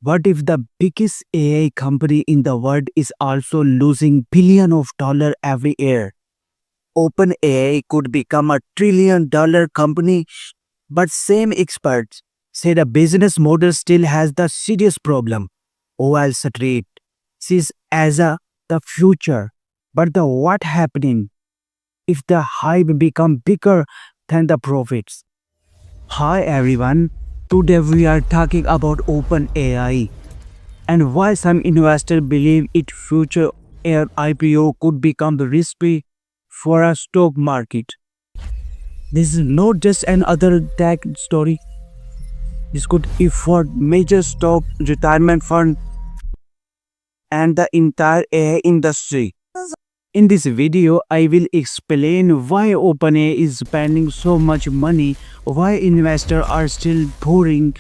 What if the biggest AI company in the world is also losing billions of dollars every year? OpenAI could become a $1 trillion company, but same experts say the business model still has the serious problem. Wall Street sees as the future, but the what happening if the hype become bigger than the profits? Hi everyone, today we are talking about OpenAI and why some investors believe its future air IPO could become risky for a stock market. This is not just another tech story. This could afford major stock retirement fund and the entire AI industry. In this video, I will explain why OpenAI is spending so much money, why investors are still pouring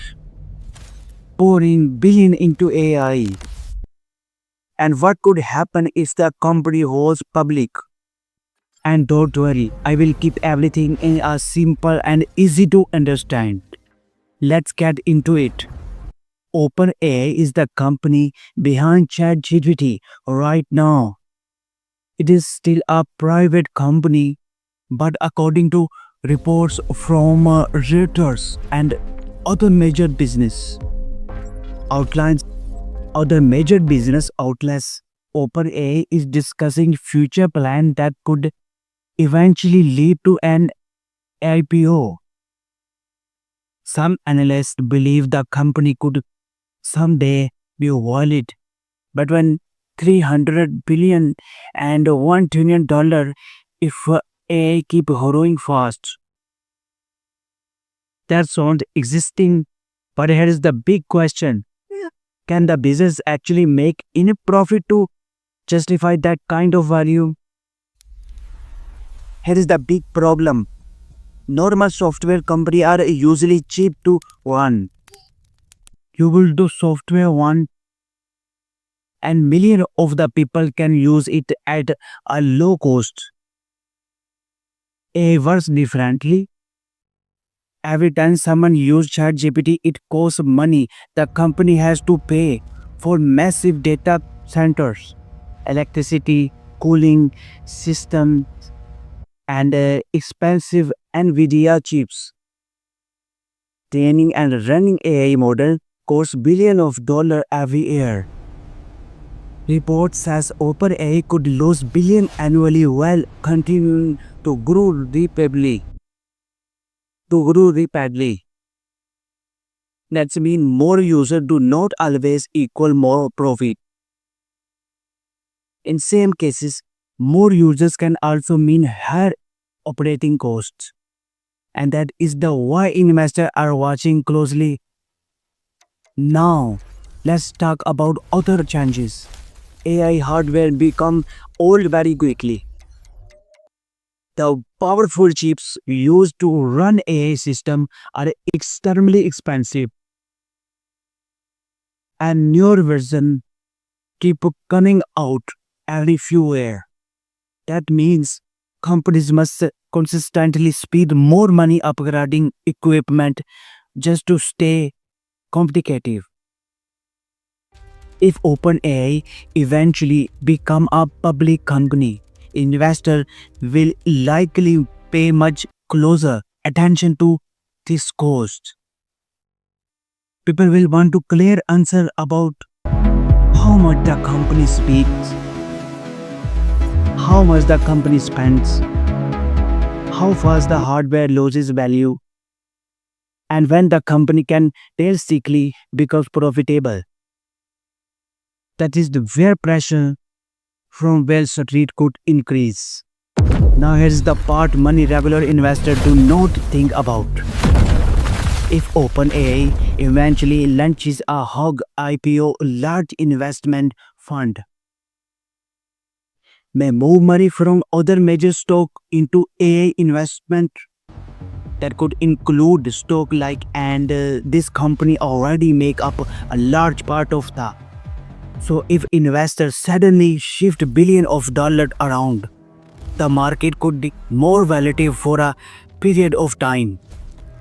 billion into AI, and what could happen if the company goes public. And don't worry, I will keep everything in a simple and easy to understand. Let's get into it. OpenAI is the company behind ChatGPT right now. It is still a private company, but according to reports from Reuters and other major business outlets, OpenAI is discussing future plan that could eventually lead to an IPO. Some analysts believe the company could someday be valued, but when 300 billion and $1 trillion if AI keep growing fast. That sounds existing, but here is the big question. Can the business actually make enough profit to justify that kind of value? Here is the big problem. Normal software companies are usually cheap to run. You will do software one and millions of the people can use it at a low cost. AI works differently. Every time someone uses ChatGPT, it costs money. The company has to pay for massive data centers, electricity, cooling systems, and expensive NVIDIA chips. Training and running AI model costs billions of dollars every year. Report says OpenAI could lose billions annually while continuing to grow rapidly. That means more users do not always equal more profit. In some cases, more users can also mean higher operating costs. And that is the why investors are watching closely. Now, let's talk about other changes. AI hardware become old very quickly. The powerful chips used to run AI system are extremely expensive. And newer version keep coming out every few years. That means companies must consistently spend more money upgrading equipment just to stay competitive. If OpenAI eventually become a public company, investors will likely pay much closer attention to this cost. People will want to clear answer about how much the company speaks, how much the company spends, how fast the hardware loses value, and when the company can realistically become profitable. That is the where pressure from Wall Street could increase. Now here's the part money regular investors do not think about. If OpenAI eventually launches a hog IPO, large investment fund may move money from other major stock into AI investment. That could include stock like and this company already make up a large part of the. So if investors suddenly shift billions of dollars around, the market could be more volatile for a period of time.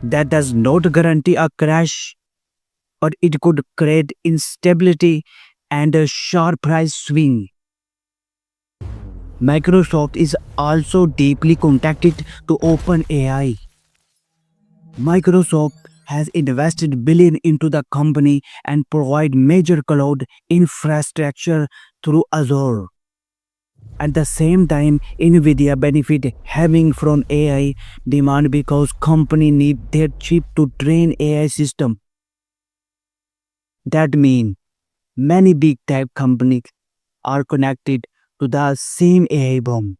That does not guarantee a crash, but it could create instability and a sharp price swing. Microsoft is also deeply connected to OpenAI. Microsoft has invested billion into the company and provide major cloud infrastructure through Azure. At the same time, Nvidia benefit having from AI demand because company need their chip to train AI system. That mean many big tech companies are connected to the same AI boom.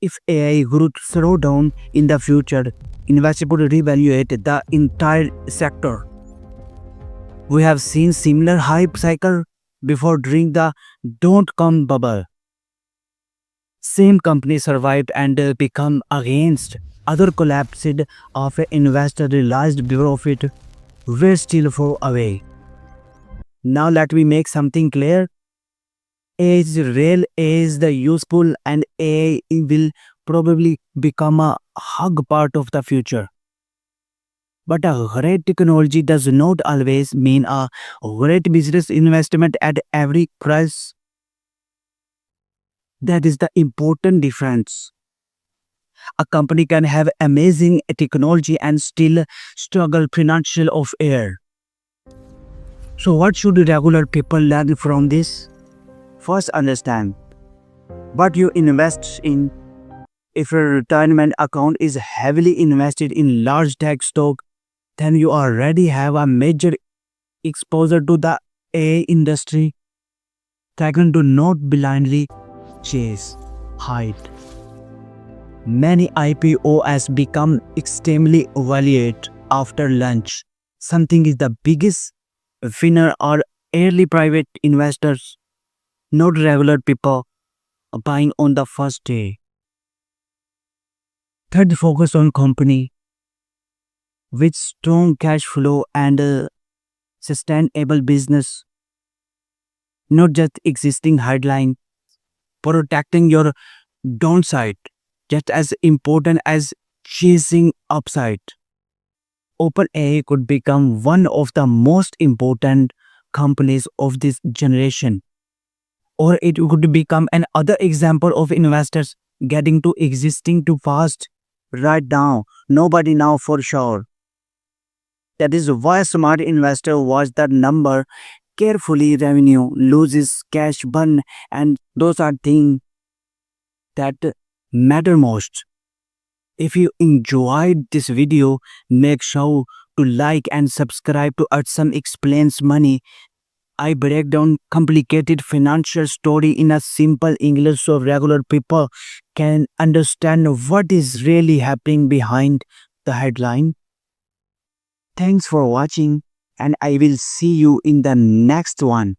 If AI growth slow down in the future, investors would reevaluate the entire sector. We have seen similar hype cycle before during the dot-com bubble. Same company survived and become against. Other collapsed after investor realized profit were still far away. Now let me make something clear. AI is real, AI is the useful, and AI will probably become a hug part of the future. But a great technology does not always mean a great business investment at every price. That is the important difference. A company can have amazing technology and still struggle financial of air. So what should regular people learn from this? First, understand what you invest in. If your retirement account is heavily invested in large tech stock, then you already have a major exposure to the AI industry. Second, do not blindly chase height. Many IPOs become extremely valued after lunch. Something is the biggest winner are early private investors, not regular people buying on the first day. Third, focus on company with strong cash flow and sustainable business, not just existing headline. Protecting your downside just as important as chasing upside. OpenAI could become one of the most important companies of this generation, or it could become another example of investors getting too existing too fast. Right now, nobody know for sure. That is why a smart investor watch that number carefully. Revenue, loses, cash burn, and those are things that matter most. If you enjoyed this video, make sure to like and subscribe to Artsum Explains Money. I break down complicated financial story in a simple English so regular people can understand what is really happening behind the headline. Thanks for watching and I will see you in the next one.